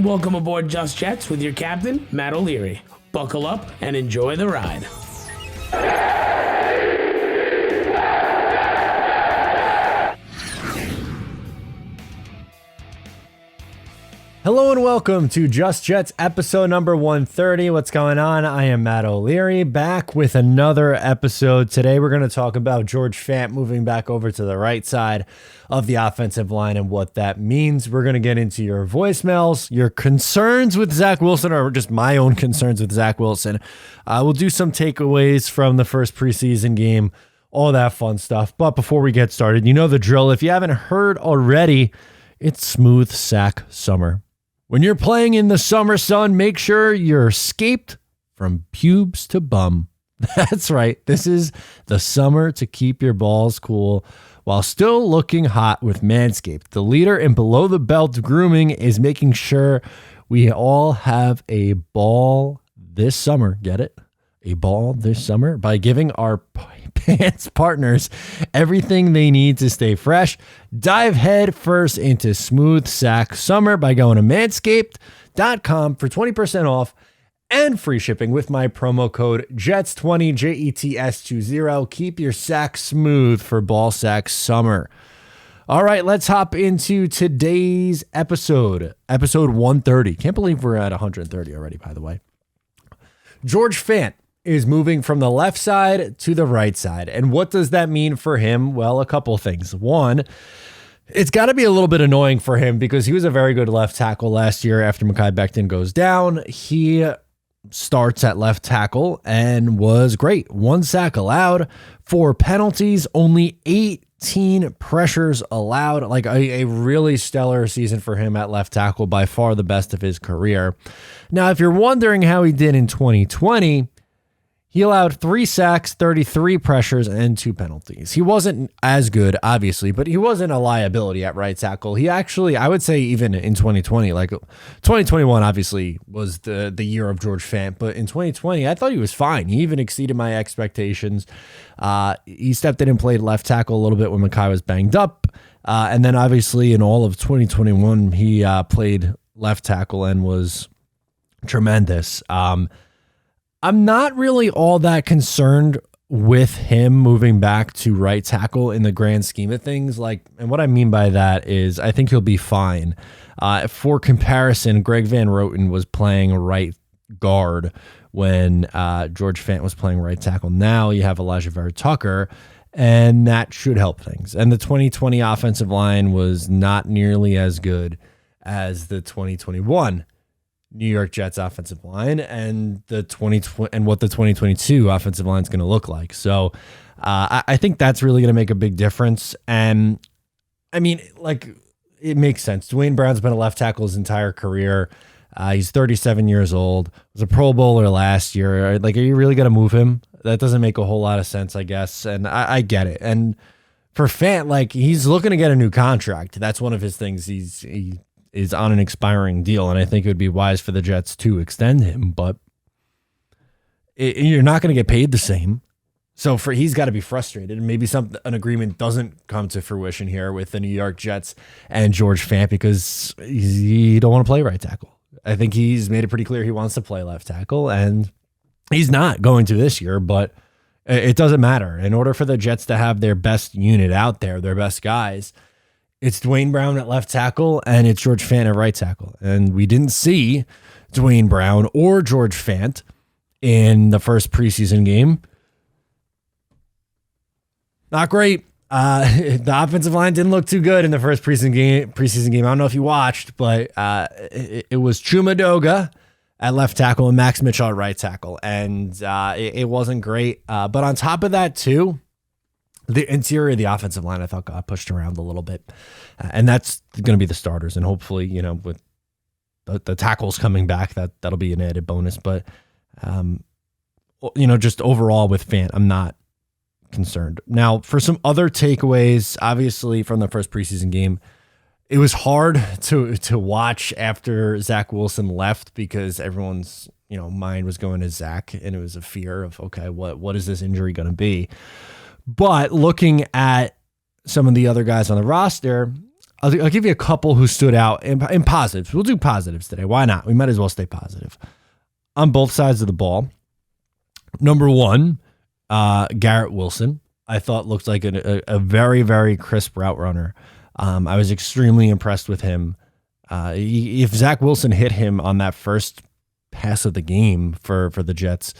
Welcome aboard Just Jets with your captain, Matt O'Leary. Buckle up and enjoy the ride. Hello and welcome to Just Jets episode number 130. What's going on? I am Matt O'Leary, back with another episode. Today we're going to talk about George Fant moving back over to the right side of the offensive line and what that means. We're going to get into your voicemails, your concerns with Zach Wilson, or just my own concerns with Zach Wilson. We'll do some takeaways from the first preseason game, all that fun stuff. But before we get started, you know the drill. If you haven't heard already, it's smooth sack summer. When you're playing in the summer sun, make sure you're escaped from pubes to bum. That's right. This is the summer to keep your balls cool while still looking hot with Manscaped. The leader in below the belt grooming is making sure we all have a ball this summer. Get it? A ball this summer by giving our pants partners everything they need to stay fresh. Dive head first into smooth sack summer by going to manscaped.com for 20% off and free shipping with my promo code JETS20, JETS20. Keep your sack smooth for ball sack summer. All right, let's hop into today's episode 130. Can't believe we're at 130 already, by the way. George Fant is moving from the left side to the right side. And what does that mean for him? Well, a couple of things. One, it's got to be a little bit annoying for him because he was a very good left tackle last year after Mekhi Becton goes down. He starts at left tackle and was great. 1 sack allowed, 4 penalties, only 18 pressures allowed. Like a really stellar season for him at left tackle, by far the best of his career. Now, if you're wondering how he did in 2020, he allowed 3 sacks, 33 pressures, and 2 penalties. He wasn't as good, obviously, but he wasn't a liability at right tackle. He actually, I would say even in 2020, like 2021 obviously was the year of George Fant, but in 2020, I thought he was fine. He even exceeded my expectations. He stepped in and played left tackle a little bit when Mekhi was banged up. And then obviously in all of 2021, he played left tackle and was tremendous. I'm not really all that concerned with him moving back to right tackle in the grand scheme of things. And what I mean by that is I think he'll be fine. For comparison, Greg Van Roten was playing right guard when George Fant was playing right tackle. Now you have Elijah Vera-Tucker, and that should help things. And the 2020 offensive line was not nearly as good as the 2021 New York Jets offensive line and what the 2022 offensive line is going to look like. So I think that's really going to make a big difference. And I mean, it makes sense. Dwayne Brown's been a left tackle his entire career. He's 37 years old. Was a Pro Bowler last year. Are you really going to move him? That doesn't make a whole lot of sense, I guess. And I get it. And for Fant, he's looking to get a new contract. That's one of his things. He is on an expiring deal, and I think it would be wise for the Jets to extend him, but you're not going to get paid the same. So he's got to be frustrated, and maybe an agreement doesn't come to fruition here with the New York Jets and George Fant because he don't want to play right tackle. I think he's made it pretty clear he wants to play left tackle, and he's not going to this year, but it doesn't matter. In order for the Jets to have their best unit out there, their best guys, it's Dwayne Brown at left tackle and it's George Fant at right tackle. And we didn't see Dwayne Brown or George Fant in the first preseason game. Not great. The offensive line didn't look too good in the first preseason game. I don't know if you watched, but it was Chuma Doga at left tackle and Max Mitchell at right tackle. And it wasn't great. But on top of that, too, the interior of the offensive line, I thought, got pushed around a little bit. And that's going to be the starters. And hopefully, with the tackles coming back, that'll be an added bonus. But, just overall with Fant, I'm not concerned. Now, for some other takeaways, obviously from the first preseason game, it was hard to watch after Zach Wilson left because everyone's, mind was going to Zach, and it was a fear of, okay, what is this injury going to be? But looking at some of the other guys on the roster, I'll give you a couple who stood out in positives. We'll do positives today. Why not? We might as well stay positive on both sides of the ball. Number one, Garrett Wilson, I thought looked like a very, very crisp route runner. I was extremely impressed with him. If Zach Wilson hit him on that first pass of the game for the Jets,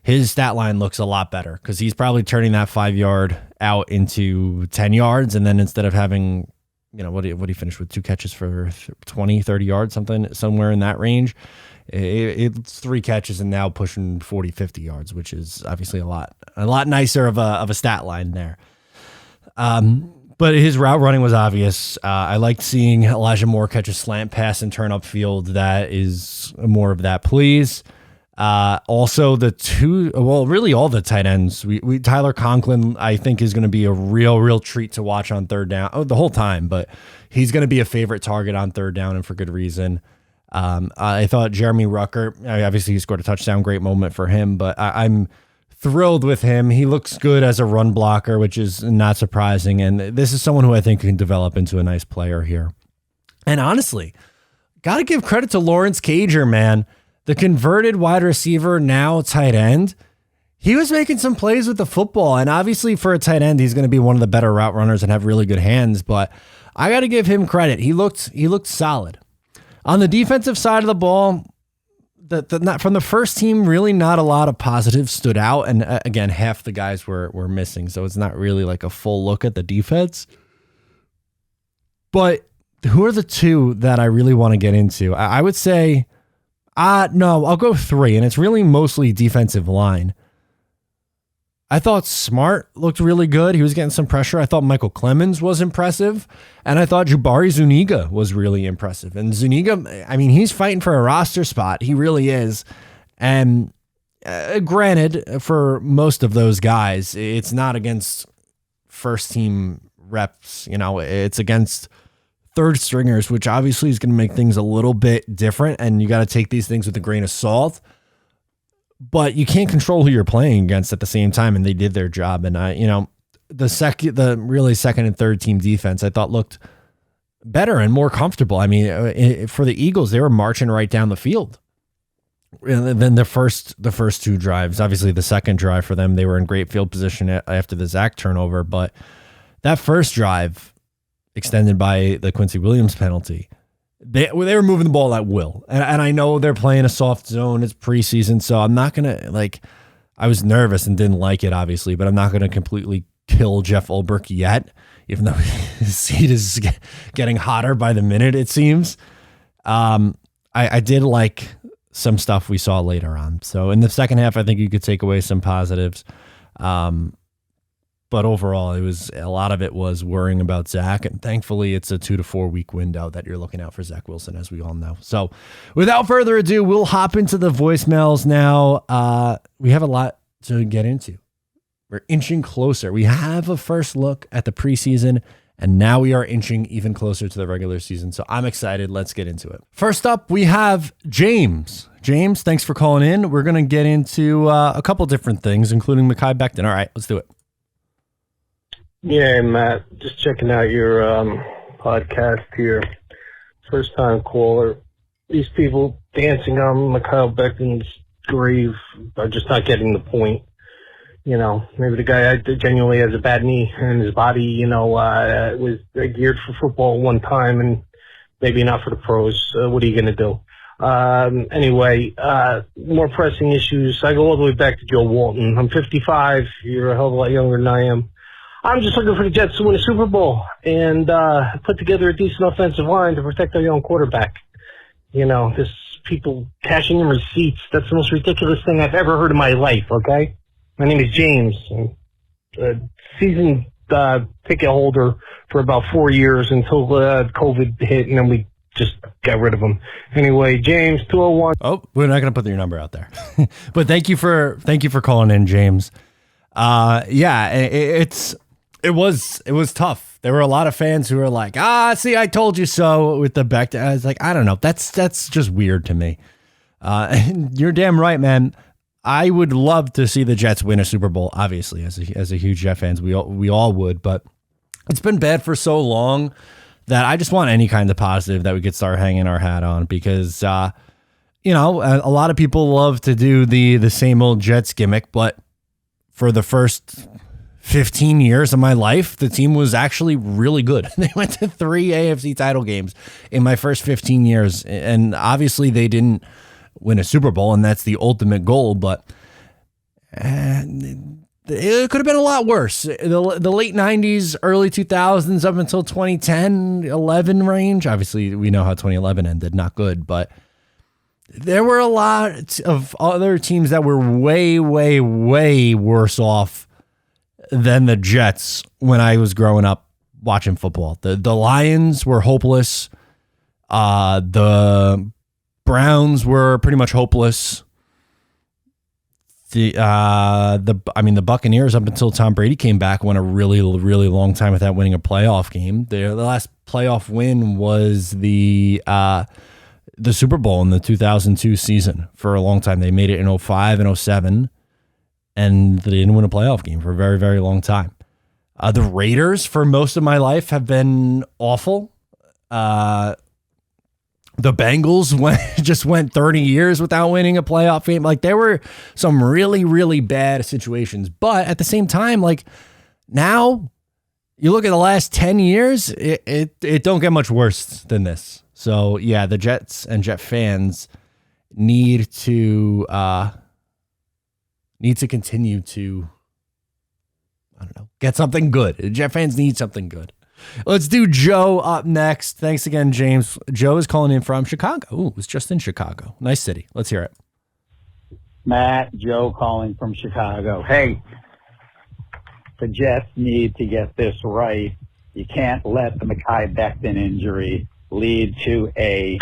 his stat line looks a lot better because he's probably turning that 5-yard out into 10 yards. And then instead of having, what did he finish with? 2 catches for 20, 30 yards, somewhere in that range. It's 3 catches and now pushing 40, 50 yards, which is obviously a lot nicer of a stat line there. But his route running was obvious. I liked seeing Elijah Moore catch a slant pass and turn upfield. That is more of that, please. Also, really all the tight ends. Tyler Conklin, I think, is going to be a real treat to watch on third down the whole time, but he's going to be a favorite target on third down and for good reason. I thought Jeremy Rucker, obviously he scored a touchdown, great moment for him, but I'm thrilled with him. He looks good as a run blocker, which is not surprising. And this is someone who I think can develop into a nice player here. And honestly, got to give credit to Lawrence Cager, man. The converted wide receiver, now tight end. He was making some plays with the football. And obviously for a tight end, he's going to be one of the better route runners and have really good hands. But I got to give him credit. He looked solid. On the defensive side of the ball, not from the first team, really not a lot of positives stood out. And again, half the guys were missing. So it's not really like a full look at the defense. But who are the two that I really want to get into? I would say, no, I'll go 3. And it's really mostly defensive line. I thought Smart looked really good. He was getting some pressure. I thought Michael Clemens was impressive. And I thought Jabari Zuniga was really impressive. And Zuniga, I mean, he's fighting for a roster spot. He really is. And granted, for most of those guys, it's not against first team reps. It's against third stringers, which obviously is going to make things a little bit different. And you got to take these things with a grain of salt. But you can't control who you're playing against at the same time, and they did their job. And the really second and third team defense, I thought looked better and more comfortable. I mean, for the Eagles, they were marching right down the field. And then the first 2 drives, obviously the second drive for them, they were in great field position after the Zach turnover. But that first drive, extended by the Quincy Williams penalty, they were moving the ball at will. And I know they're playing a soft zone. It's preseason, so I'm not going to, I was nervous and didn't like it, obviously, but I'm not going to completely kill Jeff Ulbrich yet, even though his seat is getting hotter by the minute, it seems. I did like some stuff we saw later on. So in the second half, I think you could take away some positives. But overall, a lot of it was worrying about Zach, and thankfully it's a 2 to 4 week window that you're looking out for Zach Wilson, as we all know. So without further ado, we'll hop into the voicemails now. We have a lot to get into. We're inching closer. We have a first look at the preseason, and now we are inching even closer to the regular season. So I'm excited. Let's get into it. First up, we have James. James, thanks for calling in. We're going to get into a couple different things, including Mekhi Becton. All right, let's do it. Yeah, Matt, just checking out your podcast here. First time caller. These people dancing on Mekhi Becton's grave are just not getting the point. Maybe the guy genuinely has a bad knee in his body, was geared for football one time and maybe not for the pros. What are you going to do? Anyway, more pressing issues. I go all the way back to Joe Walton. I'm 55. You're a hell of a lot younger than I am. I'm just looking for the Jets to win a Super Bowl and put together a decent offensive line to protect our young quarterback. This people cashing in receipts, that's the most ridiculous thing I've ever heard in my life, okay? My name is James. I'm season ticket holder for about 4 years until COVID hit, and then we just got rid of him. Anyway, James, 201. Oh, we're not going to put your number out there. But thank you for calling in, James. It was tough. There were a lot of fans who were like, see, I told you so with the Beck. I was like, I don't know. That's just weird to me. And you're damn right, man. I would love to see the Jets win a Super Bowl, obviously, as a huge Jet fans. We all would, but it's been bad for so long that I just want any kind of positive that we could start hanging our hat on because, you know, a lot of people love to do the same old Jets gimmick, but for the first 15 years of my life, the team was actually really good. They went to 3 AFC title games in my first 15 years, and obviously they didn't win a Super Bowl, and that's the ultimate goal, but it could have been a lot worse. The late 90s, early 2000s, up until 2010, 11 range. Obviously, we know how 2011 ended. Not good, but there were a lot of other teams that were way, way, way worse off than the Jets when I was growing up watching football. The Lions were hopeless. The Browns were pretty much hopeless. The Buccaneers, up until Tom Brady came back, went a really, really long time without winning a playoff game. The last playoff win was the Super Bowl in the 2002 season. For a long time, they made it in 05 and 07, and they didn't win a playoff game for a very, very long time. The Raiders, for most of my life, have been awful. The Bengals just went 30 years without winning a playoff game. Like, there were some really, really bad situations. But at the same time, like, now you look at the last 10 years, it don't get much worse than this. So, yeah, the Jets and Jet fans need to continue to, I don't know, get something good. Jet fans need something good. Let's do Joe up next. Thanks again, James. Joe is calling in from Chicago. Ooh, it was just in Chicago. Nice city. Let's hear it. Matt, Joe calling from Chicago. Hey, the Jets need to get this right. You can't let the Mekhi Becton injury lead to a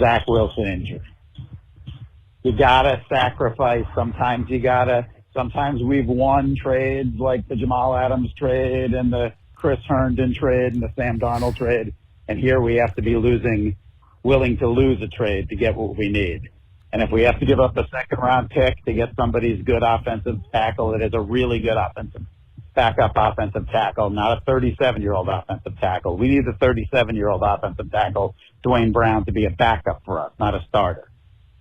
Zach Wilson injury. You got to sacrifice. Sometimes we've won trades like the Jamal Adams trade and the Chris Herndon trade and the Sam Darnold trade, and here we have to be willing to lose a trade to get what we need. And if we have to give up a second-round pick to get somebody's good offensive tackle that is a really good backup offensive tackle, not a 37-year-old offensive tackle. We need the 37-year-old offensive tackle, Dwayne Brown, to be a backup for us, not a starter.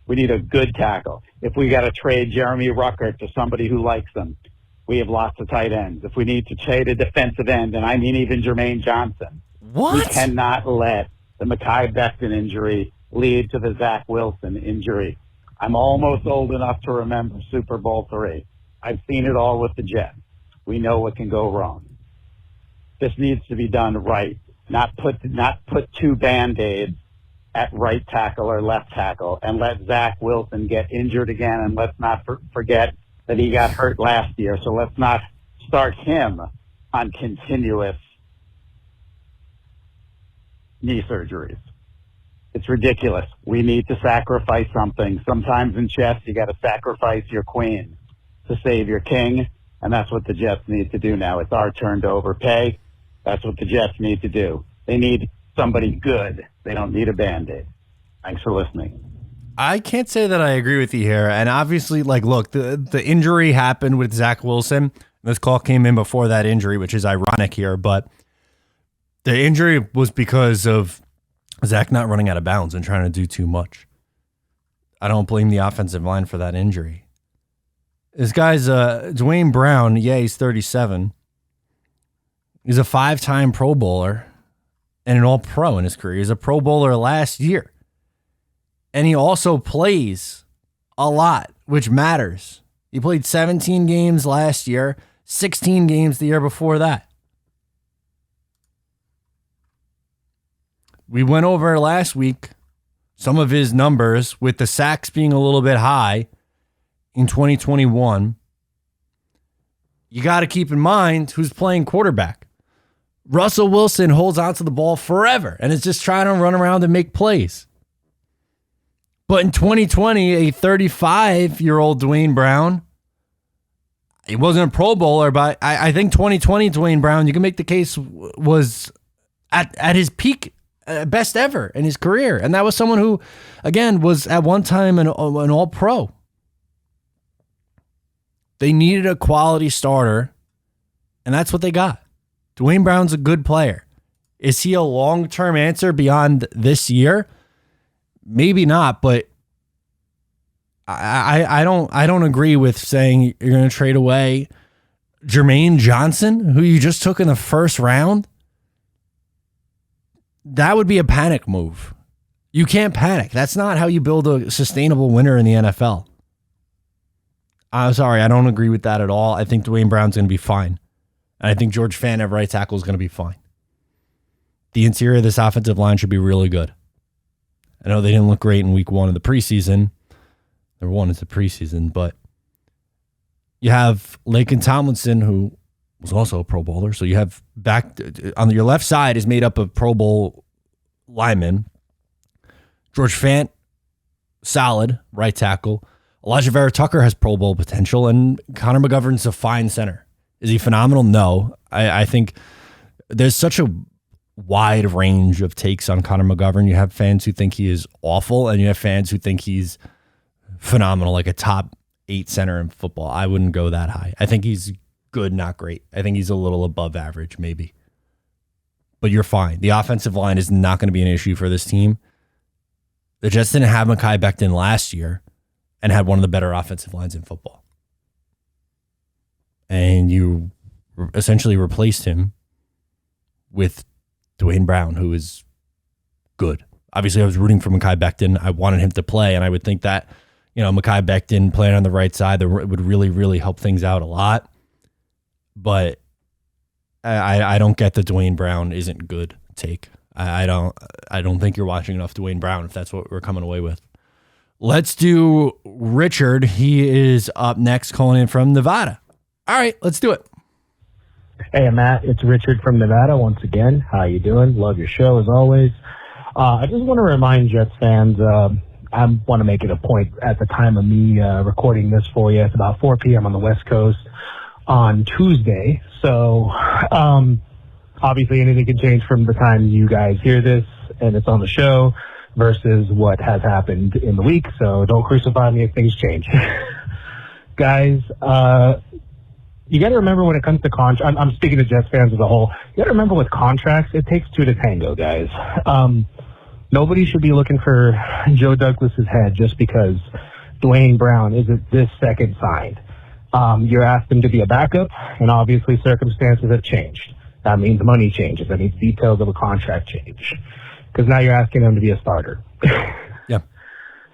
We need a good tackle. If we got to trade Jeremy Ruckert to somebody who likes him, we have lots of tight ends. If we need to trade a defensive end, and I mean even Jermaine Johnson, we cannot let the Mekhi Becton injury lead to the Zach Wilson injury. I'm almost old enough to remember Super Bowl III. I've seen it all with the Jets. We know what can go wrong. This needs to be done right, not put 2 Band-Aids at right tackle or left tackle and let Zach Wilson get injured again, and let's not forget that he got hurt last year, so let's not start him on continuous knee surgeries. It's ridiculous. We need to sacrifice something. Sometimes in chess, you got to sacrifice your queen to save your king, and that's what the Jets need to do now. It's our turn to overpay. That's what the Jets need to do. They need somebody good. They don't need a Band-Aid. Thanks for listening. I can't say that I agree with you here. And obviously, like, look, the injury happened with Zach Wilson. This call came in before that injury, which is ironic here. But the injury was because of Zach not running out of bounds and trying to do too much. I don't blame the offensive line for that injury. This guy's Dwayne Brown. Yeah, he's 37. He's a 5-time Pro Bowler and an All-Pro in his career. He's a Pro Bowler last year. And he also plays a lot, which matters. He played 17 games last year, 16 games the year before that. We went over last week some of his numbers with the sacks being a little bit high in 2021. You got to keep in mind who's playing quarterback. Russell Wilson holds onto the ball forever and is just trying to run around and make plays. But in 2020, a 35-year-old Dwayne Brown, he wasn't a Pro Bowler, but I think 2020 Dwayne Brown, you can make the case, was at his peak, best ever in his career. And that was someone who, again, was at one time an All-Pro. They needed a quality starter, and that's what they got. Dwayne Brown's a good player. Is he a long-term answer beyond this year? Maybe not, but I don't agree with saying you're going to trade away Jermaine Johnson, who you just took in the first round. That would be a panic move. You can't panic. That's not how you build a sustainable winner in the NFL. I'm sorry, I don't agree with that at all. I think Dwayne Brown's going to be fine. And I think George Fant at right tackle is going to be fine. The interior of this offensive line should be really good. I know they didn't look great in week 1 of the preseason. Number 1 is the preseason, but you have Laken Tomlinson, who was also a Pro Bowler. So you have back on your left side is made up of Pro Bowl linemen. George Fant, solid right tackle. Elijah Vera Tucker has Pro Bowl potential, and Connor McGovern's a fine center. Is he phenomenal? No. I think there's such a wide range of takes on Connor McGovern. You have fans who think he is awful, and you have fans who think he's phenomenal, like a top 8 center in football. I wouldn't go that high. I think he's good, not great. I think he's a little above average, maybe. But you're fine. The offensive line is not going to be an issue for this team. The Jets didn't have Mekhi Becton last year and had one of the better offensive lines in football. And you essentially replaced him with Dwayne Brown, who is good. Obviously, I was rooting for Mekhi Becton. I wanted him to play, and I would think that, Mekhi Becton playing on the right side, that would really, really help things out a lot. But I don't get the Dwayne Brown isn't good take. I don't think you're watching enough Dwayne Brown if that's what we're coming away with. Let's do Richard. He is up next, calling in from Nevada. All right, let's do it. Hey, Matt, it's Richard from Nevada once again. How you doing? Love your show as always. I just want to remind Jets fans, I want to make it a point at the time of me recording this for you. It's about 4 p.m. on the West Coast on Tuesday. So obviously anything can change from the time you guys hear this and it's on the show versus what has happened in the week. So don't crucify me if things change. Guys, you got to remember when it comes to contracts, I'm speaking to Jets fans as a whole, you got to remember with contracts, it takes 2 to tango, guys. Nobody should be looking for Joe Douglas's head just because Dwayne Brown isn't this second signed. You're asked him to be a backup, and obviously circumstances have changed. That means money changes. That means details of a contract change. Because now you're asking him to be a starter. Yeah.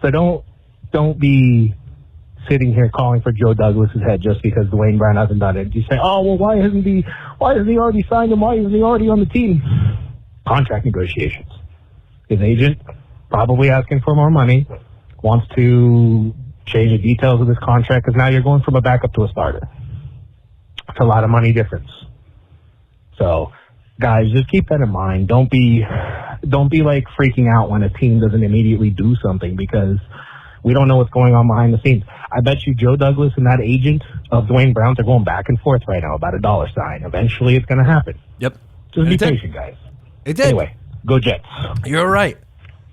So don't be sitting here calling for Joe Douglas's head just because Dwayne Brown hasn't done it. You say, oh, well, why hasn't he already signed him? Why isn't he already on the team? Contract negotiations. His agent, probably asking for more money, wants to change the details of this contract because now you're going from a backup to a starter. It's a lot of money difference. So, guys, just keep that in mind. Don't be like freaking out when a team doesn't immediately do something because we don't know what's going on behind the scenes. I bet you Joe Douglas and that agent of Dwayne Brown's are going back and forth right now about a dollar sign. Eventually, it's going to happen. Yep. Just be patient, guys. It did. Anyway, go Jets. You're right.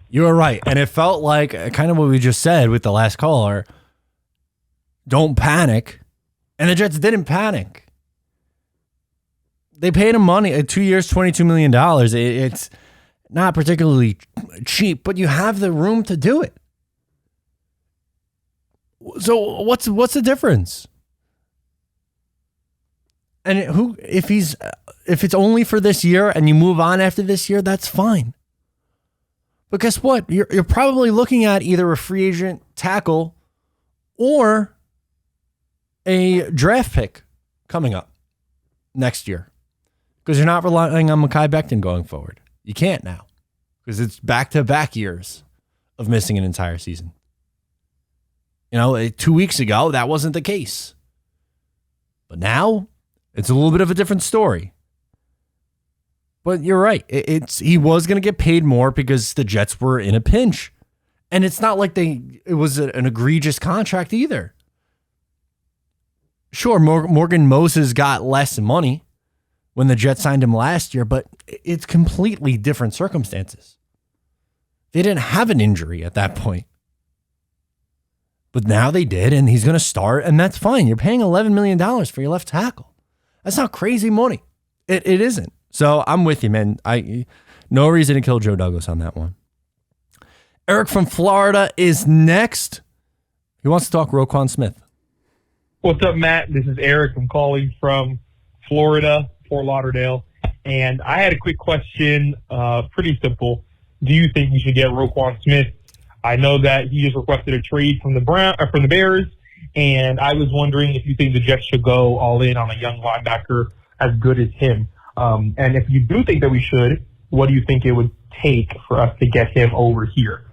You're right. And it felt like kind of what we just said with the last caller. Don't panic. And the Jets didn't panic. They paid him money. 2 years, $22 million. It's not particularly cheap, but you have the room to do it. So what's the difference? And if it's only for this year and you move on after this year, that's fine. But guess what? You're probably looking at either a free agent tackle or a draft pick coming up next year because you're not relying on Mekhi Becton going forward. You can't now because it's back-to-back years of missing an entire season. 2 weeks ago, that wasn't the case. But now, it's a little bit of a different story. But you're right. He was going to get paid more because the Jets were in a pinch. And it's not like it was an egregious contract either. Sure, Morgan Moses got less money when the Jets signed him last year, but it's completely different circumstances. They didn't have an injury at that point. But now they did, and he's going to start, and that's fine. You're paying $11 million for your left tackle. That's not crazy money. It isn't. So I'm with you, man. No reason to kill Joe Douglas on that one. Eric from Florida is next. He wants to talk Roquan Smith. What's up, Matt? This is Eric. I'm calling from Florida, Fort Lauderdale. And I had a quick question, pretty simple. Do you think we should get Roquan Smith? I know that he just requested a trade from the Bears, and I was wondering if you think the Jets should go all in on a young linebacker as good as him. And if you do think that we should, what do you think it would take for us to get him over here?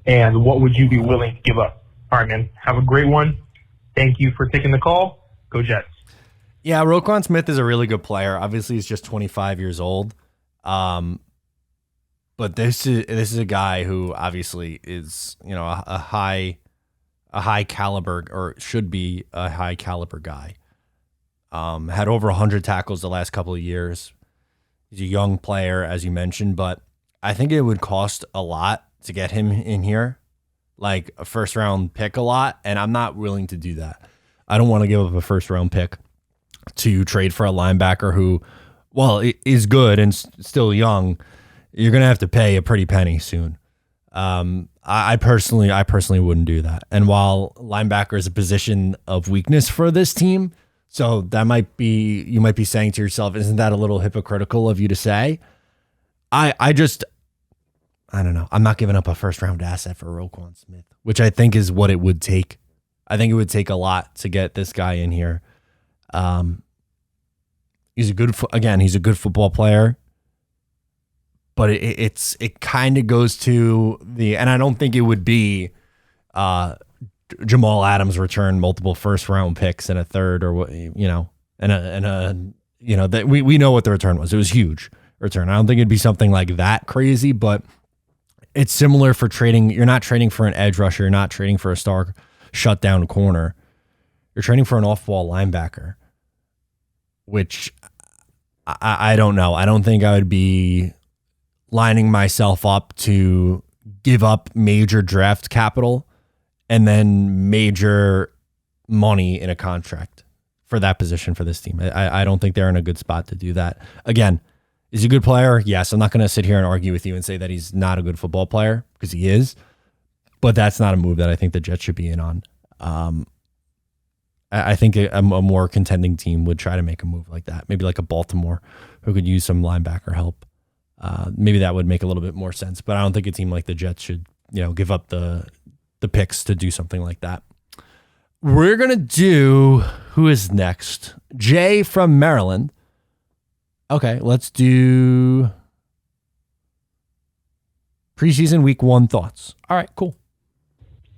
And what would you be willing to give up? All right, man. Have a great one. Thank you for taking the call. Go Jets. Yeah, Roquan Smith is a really good player. Obviously, he's just 25 years old. But this is a guy who obviously is, a high caliber, or should be a high caliber guy. Had over 100 tackles the last couple of years. He's a young player, as you mentioned, but I think it would cost a lot to get him in here, like a first round pick a lot, and I'm not willing to do that. I don't want to give up a first round pick to trade for a linebacker who, well, is good and still young. You're going to have to pay a pretty penny soon. I personally wouldn't do that. And while linebacker is a position of weakness for this team, so that you might be saying to yourself, isn't that a little hypocritical of you to say? I don't know. I'm not giving up a first round asset for Roquan Smith, which I think is what it would take. I think it would take a lot to get this guy in here. He's a good football player, but it kind of goes to and I don't think it would be Jamal Adams return multiple first round picks and a third, or what, that we know what the return was. It was huge return. I don't think it'd be something like that crazy, but it's similar for trading. You're not trading for an edge rusher. You're not trading for a star shutdown corner. You're trading for an off-ball linebacker, which I don't know. I don't think I would be lining myself up to give up major draft capital and then major money in a contract for that position for this team. I don't think they're in a good spot to do that. Again, is he a good player? Yes. I'm not going to sit here and argue with you and say that he's not a good football player, because he is, but that's not a move that I think the Jets should be in on. I think a more contending team would try to make a move like that. Maybe like a Baltimore, who could use some linebacker help. Maybe that would make a little bit more sense, but I don't think a team like the Jets should, give up the picks to do something like that. We're going to do, who is next? Jay from Maryland. Okay, let's do preseason week 1 thoughts. All right, cool.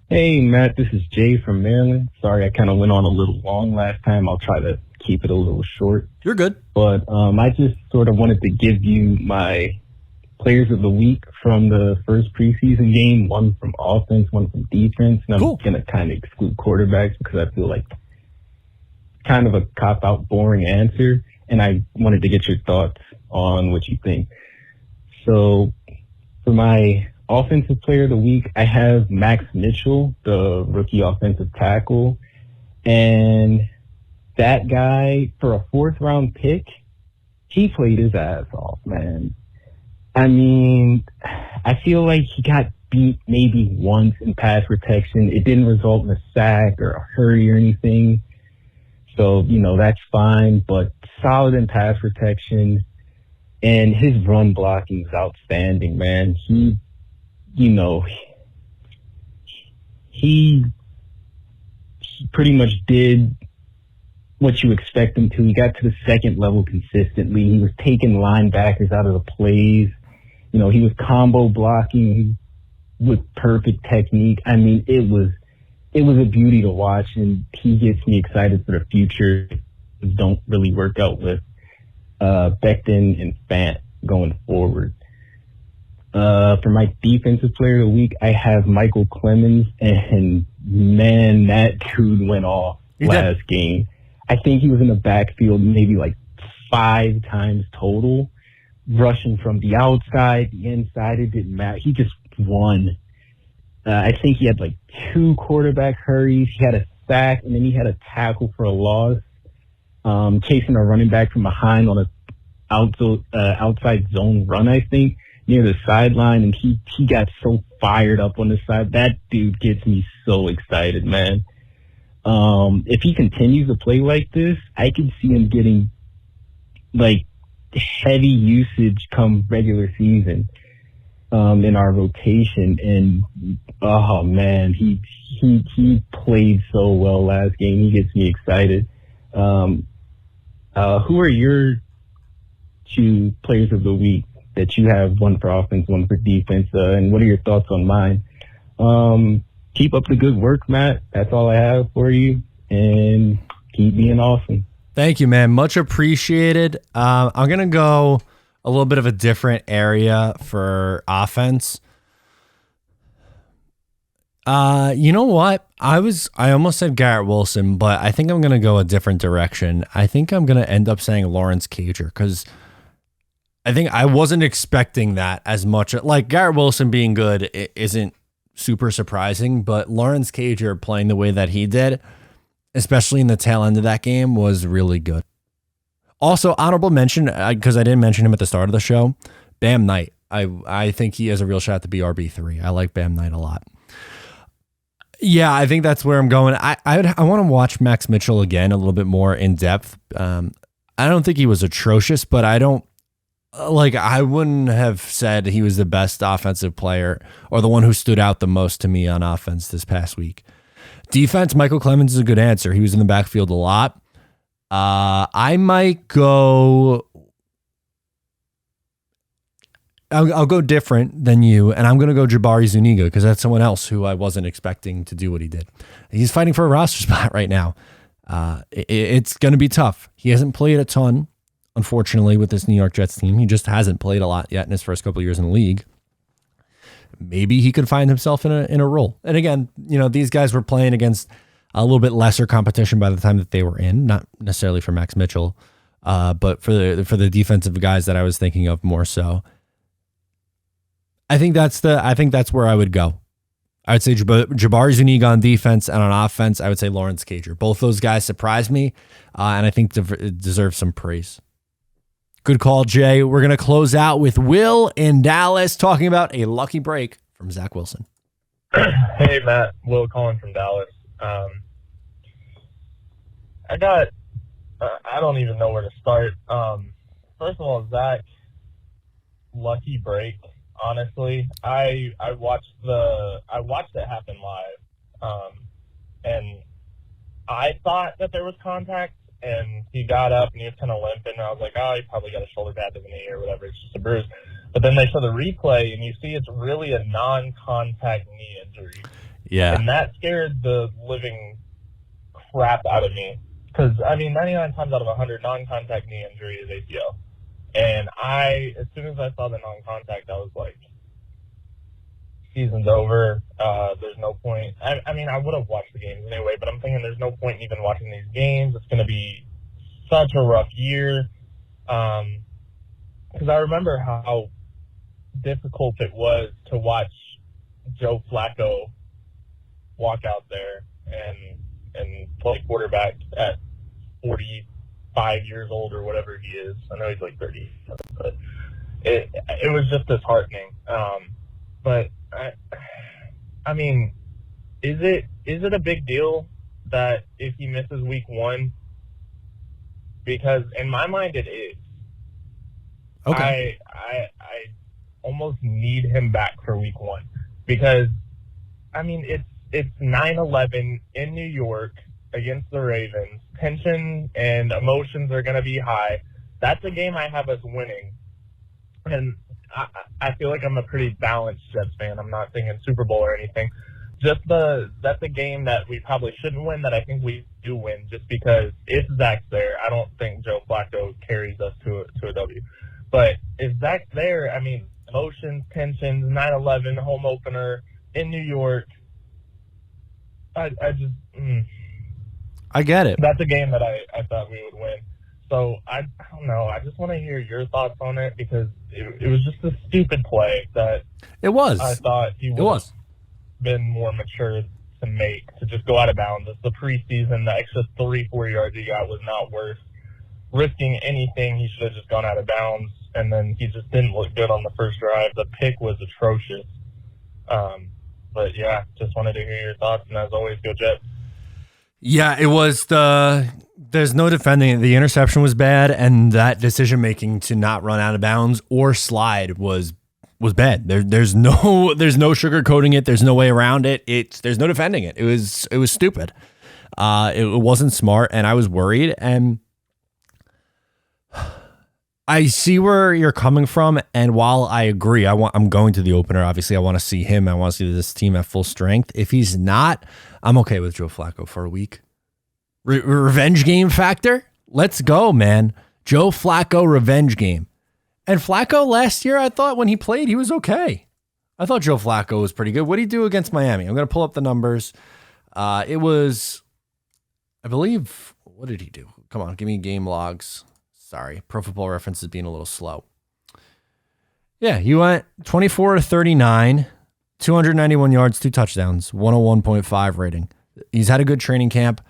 Hey, Matt, this is Jay from Maryland. Sorry, I kind of went on a little long last time. I'll try to keep it a little short. You're good. But I just sort of wanted to give you my players of the week from the first preseason game, one from offense, one from defense. And I'm going to kind of exclude quarterbacks because I feel like kind of a cop-out, boring answer. And I wanted to get your thoughts on what you think. So for my offensive player of the week, I have Max Mitchell, the rookie offensive tackle. And that guy, for a 4th round pick, he played his ass off, man. I mean, I feel like he got beat maybe once in pass protection. It didn't result in a sack or a hurry or anything. So, that's fine, but solid in pass protection, and his run blocking is outstanding, man. He pretty much did what you expect him to. He got to the second level consistently. He was taking linebackers out of the plays. He was combo blocking with perfect technique. I mean, it was a beauty to watch, and he gets me excited for the future. Don't really work out with Becton and Fant going forward. For my defensive player of the week, I have Michael Clemens, and man, that dude went off last game. I think he was in the backfield maybe like 5 times total, rushing from the outside, the inside. It didn't matter. He just won. I think he had like 2 quarterback hurries. He had a sack, and then he had a tackle for a loss, chasing a running back from behind on a outside zone run, I think, near the sideline, and he got so fired up on the side. That dude gets me so excited, man. If he continues to play like this, I can see him getting like heavy usage come regular season in our rotation. And oh man, he played so well last game. He gets me excited. Who are your two players of the week that you have, one for offense, one for defense, and what are your thoughts on mine? Keep up the good work, Matt. That's all I have for you, and keep being awesome. Thank you, man. Much appreciated. I'm going to go a little bit of a different area for offense. You know what? I almost said Garrett Wilson, but I think I'm going to go a different direction. I think I'm going to end up saying Lawrence Cager, because I think I wasn't expecting that as much. Like, Garrett Wilson being good isn't super surprising, but Lawrence Cager playing the way that he did, especially in the tail end of that game, was really good. Also, honorable mention, because I didn't mention him at the start of the show, Bam Knight. I think he has a real shot to be RB3. I like Bam Knight a lot. Yeah, I think that's where I'm going. I want to watch Max Mitchell again a little bit more in depth. I don't think he was atrocious, but I wouldn't have said he was the best offensive player or the one who stood out the most to me on offense this past week. Defense, Michael Clemens is a good answer. He was in the backfield a lot. I might go... I'll go different than you, and I'm going to go Jabari Zuniga, because that's someone else who I wasn't expecting to do what he did. He's fighting for a roster spot right now. It's going to be tough. He hasn't played a ton, unfortunately, with this New York Jets team. He just hasn't played a lot yet in his first couple of years in the league. Maybe he could find himself in a role. And again, these guys were playing against a little bit lesser competition by the time that they were in, not necessarily for Max Mitchell, but for the defensive guys that I was thinking of more so. I think that's where I would go. I would say Jabari Zuniga on defense, and on offense, I would say Lawrence Cager. Both those guys surprised me, and I think deserve some praise. Good call, Jay. We're going to close out with Will in Dallas talking about a lucky break from Zach Wilson. Hey, Matt. Will calling from Dallas. I don't even know where to start. First of all, Zach, lucky break. Honestly, I watched it happen live, and I thought that there was contact, and he got up and he was kind of limping, and I was like, oh, he probably got a shoulder pad to the knee or whatever, it's just a bruise. But then they show the replay, and you see it's really a non-contact knee injury. Yeah. And that scared the living crap out of me, because, 99 times out of 100, non-contact knee injury is ACL. And as soon as I saw the non-contact, I was like, season's over. There's no point. I would have watched the games anyway, but I'm thinking there's no point in even watching these games. It's going to be such a rough year. Because I remember how difficult it was to watch Joe Flacco walk out there and play quarterback at 45 years old or whatever he is. I know he's like 30, but it was just disheartening. But is it a big deal that if he misses week 1? Because in my mind it is. Okay. I almost need him back for week 1, because it's 9/11 in New York against the Ravens. Tension and emotions are going to be high. That's a game I have us winning. And I feel like I'm a pretty balanced Jets fan. I'm not thinking Super Bowl or anything. That's a game that we probably shouldn't win, that I think we do win, just because if Zach's there, I don't think Joe Flacco carries us to a W. But if Zach's there, emotions, tensions, 9/11, home opener in New York, I get it. That's a game that I thought we would win. So I don't know. I just want to hear your thoughts on it, because it was just a stupid play that it was. I thought he would have been more mature to make, to just go out of bounds. It's the preseason. The extra 3-4 yards he got was not worth risking anything, he should have just gone out of bounds. And then he just didn't look good on the first drive. The pick was atrocious. But yeah, just wanted to hear your thoughts. And as always, go Jets. Yeah, it was there's no defending it. The interception was bad, and that decision making to not run out of bounds or slide was bad. There's no sugarcoating it. There's no way around it. There's no defending it. It was stupid. It wasn't smart, and I was worried. And I see where you're coming from, and while I agree, I'm going to the opener. Obviously, I want to see him. I want to see this team at full strength. If he's not, I'm okay with Joe Flacco for a week. Revenge game factor? Let's go, man. Joe Flacco revenge game. And Flacco last year, I thought when he played, he was okay. I thought Joe Flacco was pretty good. What did he do against Miami? I'm going to pull up the numbers. It was, I believe, what did he do? Come on, give me game logs. Sorry, Pro Football Reference is being a little slow. Yeah, he went 24-39, 291 yards, 2 touchdowns, 101.5 rating. He's had a good training camp.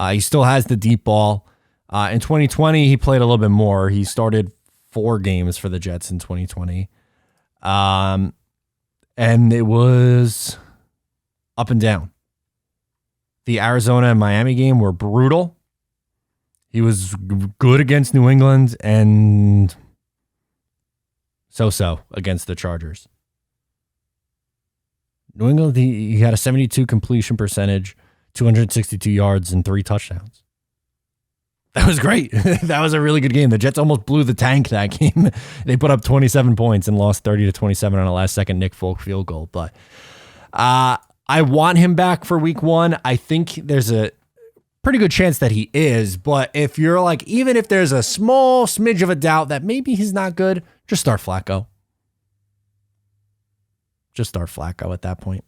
He still has the deep ball. In 2020, he played a little bit more. He started 4 games for the Jets in 2020. And it was up and down. The Arizona and Miami game were brutal. He was good against New England and so-so against the Chargers. New England, he had a 72 completion percentage, 262 yards, and 3 touchdowns. That was great. That was a really good game. The Jets almost blew the tank that game. They put up 27 points and lost 30-27 on a last-second Nick Folk field goal. But I want him back for week 1. I think there's a pretty good chance that he is, but if you're like, even if there's a small smidge of a doubt that maybe he's not good, just start Flacco. Just start Flacco at that point.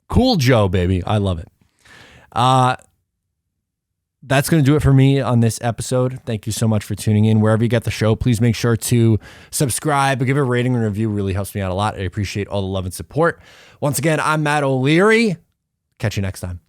Cool Joe, baby. I love it. That's going to do it for me on this episode. Thank you so much for tuning in. Wherever you get the show, please make sure to subscribe, give a rating and review. Really helps me out a lot. I appreciate all the love and support. Once again, I'm Matt O'Leary. Catch you next time.